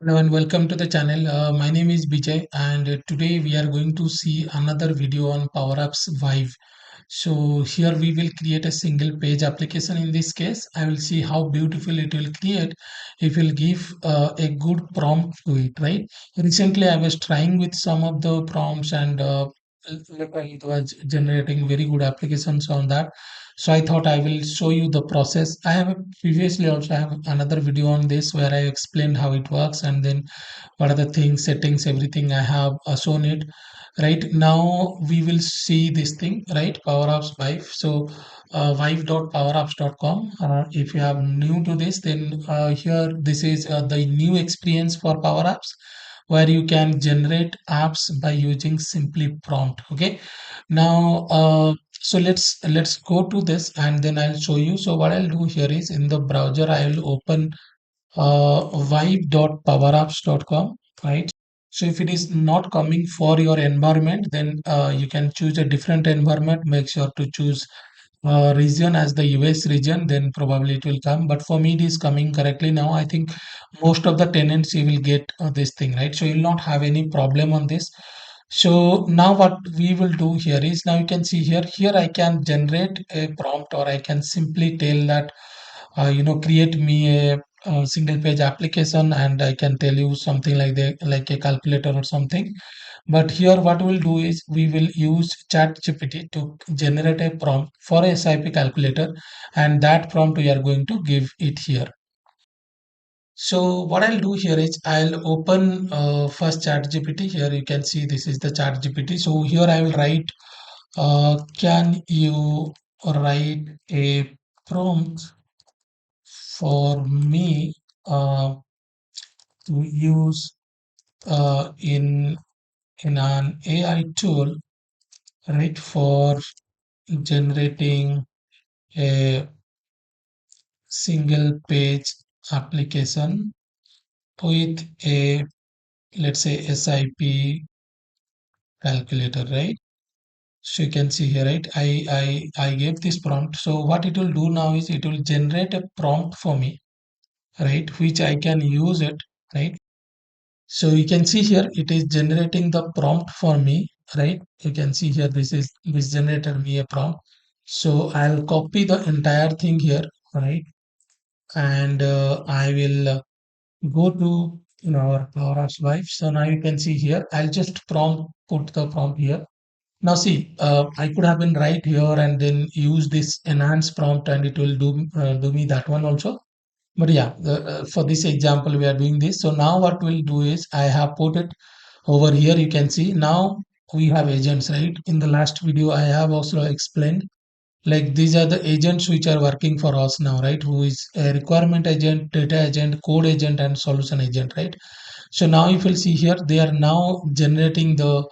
Hello and welcome to the channel. My name is Bijay, and today we are going to see another video on Power Apps Vive. So here we will create a single page application. In this case, I will see how beautiful it will create if we'll give a good prompt to it, right? Recently, I was trying with some of the prompts and literally it was generating very good applications on that. So I thought I will show you the process. I have previously also have another video on this where I explained how it works and then what are the things, settings, everything I have shown it. Right now we will see this thing, right? Power Apps Vive. So vive.powerapps.com. If you are new to this, then here this is the new experience for Power Apps where you can generate apps by using simply prompt. Okay, now so let's go to this and then I'll show you. So what I'll do here is in the browser I will open vibe.powerapps.com, right? So if it is not coming for your environment, then you can choose a different environment. Make sure to choose region as the US region, then probably it will come. But for me, it is coming correctly now. I think most of the tenants you will get this thing, right? So you'll not have any problem on this. So now what we will do here is, now you can see here I can generate a prompt, or I can simply tell that create me a single page application, and I can tell you something like like a calculator or something. But here what we'll do is we will use ChatGPT to generate a prompt for a SIP calculator, and that prompt we are going to give it here. So what I'll do here is I'll open first ChatGPT. Here you can see this is the ChatGPT. So here I will write, can you write a prompt for me to use in an AI tool, right, for generating a single page application with a, let's say, SIP calculator, right? So you can see here, right? I gave this prompt. So what it will do now is it will generate a prompt for me, right, which I can use it, right? So you can see here it is generating the prompt for me, right? You can see here this generated me a prompt. So I'll copy the entire thing here, right? And I will go to our Power Apps Vive. So now you can see here I'll just put the prompt here. Now see, I could have been right here and then use this enhance prompt and it will do me that one also. But yeah, for this example, we are doing this. So now what we'll do is I have put it over here. You can see now we have agents, right? In the last video, I have also explained like these are the agents which are working for us now, right? Who is a requirement agent, data agent, code agent, and solution agent, right? So now if you'll see here, they are now generating the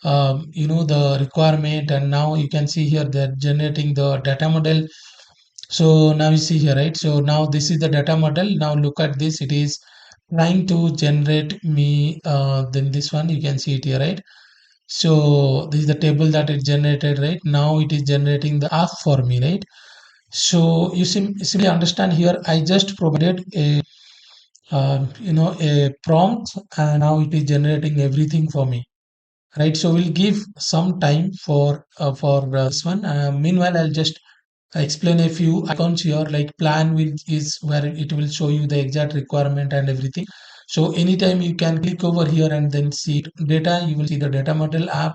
the requirement, and now you can see here they're generating the data model. So now you see here, right? So now this is the data model. Now look at this. It is trying to generate me. Then this one you can see it here, right? So this is the table that it generated, right? Now it is generating the app for me, right? So you simply understand here. I just provided a a prompt, and now it is generating everything for me, right? So we'll give some time for this one. Meanwhile, I'll just explain a few icons here. Like plan will is where it will show you the exact requirement and everything. So anytime you can click over here and then see data, you will see the data model app.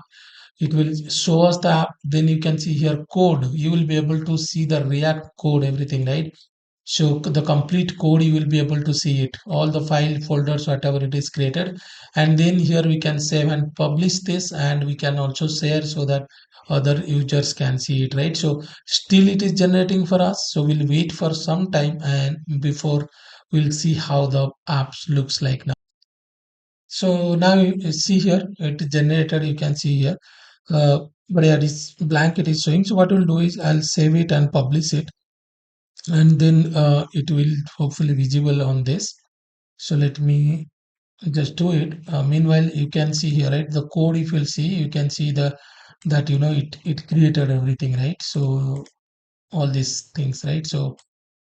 It will show us the app. Then you can see here code. You will be able to see the React code, everything, right? So the complete code you will be able to see it, all the file folders, whatever it is created. And then here we can save and publish this, and we can also share so that other users can see it, right? So still it is generating for us. So we'll wait for some time and before we'll see how the apps looks like now. So now you see here it is generated. You can see here, but yeah, this blank it is showing. So what we'll do is I'll save it and publish it, and then it will hopefully visible on this. So let me just do it. Meanwhile, you can see here, right, the code. If you'll see, you can see the that it created everything, right? So all these things, right? So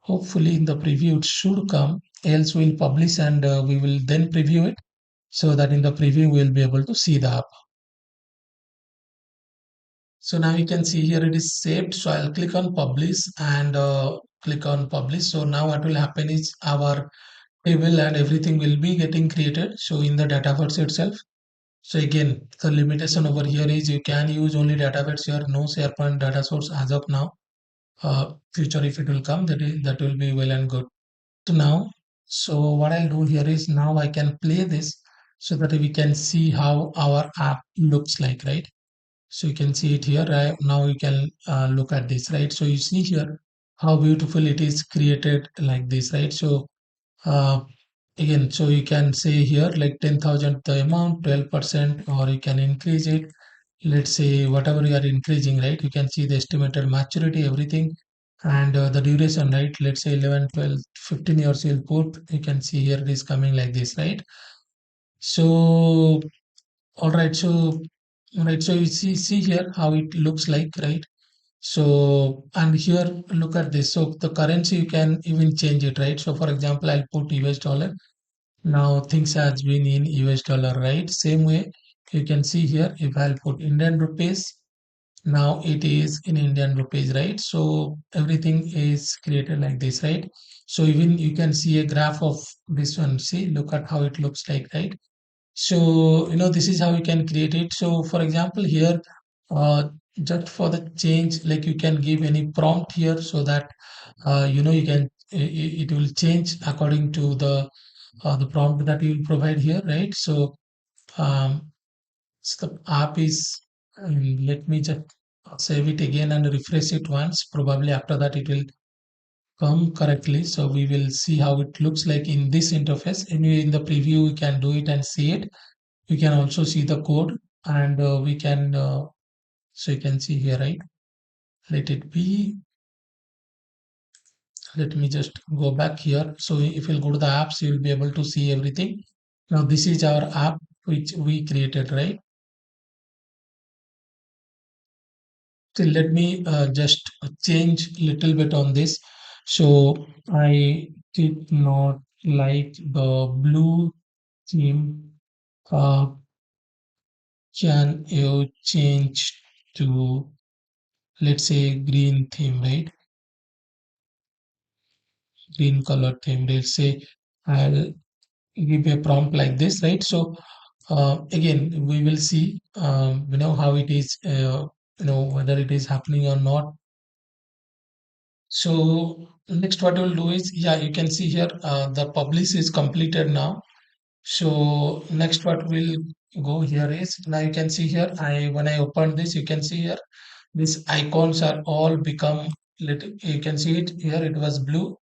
Hopefully in the preview it should come, else we'll publish and we will then preview it, so that in the preview we'll be able to see the app. So now you can see here it is saved. So I'll click on publish and click on publish. So now what will happen is our table and everything will be getting created. So in the Dataverse itself. So again, the limitation over here is you can use only Dataverse here, no SharePoint data source as of now. Future if it will come, that will be well and good. So now, so what I'll do here is now I can play this so that we can see how our app looks like, right? So you can see it here, right? Now you can look at this, right? So you see here how beautiful it is created like this, right? So uh, again, so you can say here like 10,000 the amount, 12%, or you can increase it. Let's say whatever you are increasing, right? You can see the estimated maturity, everything, and the duration, right? Let's say 11, 12, 15 years you'll put. You can see here it is coming like this, right? So all right, so right, so you see here how it looks like, right? So and here look at this. So the currency you can even change it, right? So for example, I'll put US dollar. Now things has been in US dollar, right? Same way you can see here if I'll put Indian rupees, now it is in Indian rupees, right? So everything is created like this, right? So even you can see a graph of this one. See, look at how it looks like, right? So, this is how you can create it. So, for example, here, uh, just for the change, like you can give any prompt here so that, you can, it will change according to the prompt that you will provide here, right? So, um, so the app is, let me just save it again and refresh it once. Probably after that it will come correctly. So we will see how it looks like in this interface. Anyway, in the preview, we can do it and see it. We can also see the code and we can so you can see here, right? Let it be. Let me just go back here. So if you'll go to the apps, you'll be able to see everything. Now this is our app which we created, right? So let me just change little bit on this. So I did not like the blue theme. uh, can you change to, let's say, green theme, right? Green color theme. They'll say I'll give a prompt like this, right? So again, we will see, how it is, whether it is happening or not. So next, what we'll do is, yeah, you can see here the publish is completed now. So next, what we'll go here is, now you can see here. When I open this, you can see here these icons are all become little. You can see it here. It was blue,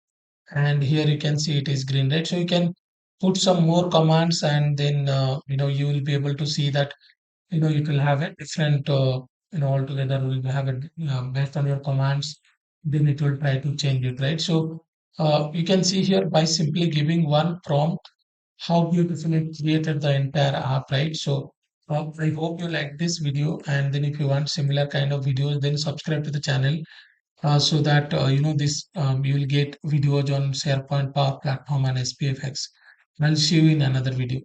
and here you can see it is green, right? So you can put some more commands, and then you will be able to see that it will have a different altogether will have it based on your commands. Then it will try to change it, right? So you can see here by simply giving one prompt how beautifully it created the entire app, right? So I hope you like this video, and then if you want similar kind of videos, then subscribe to the channel so that this you will get videos on SharePoint, Power Platform, and SPFX. I'll see you in another video.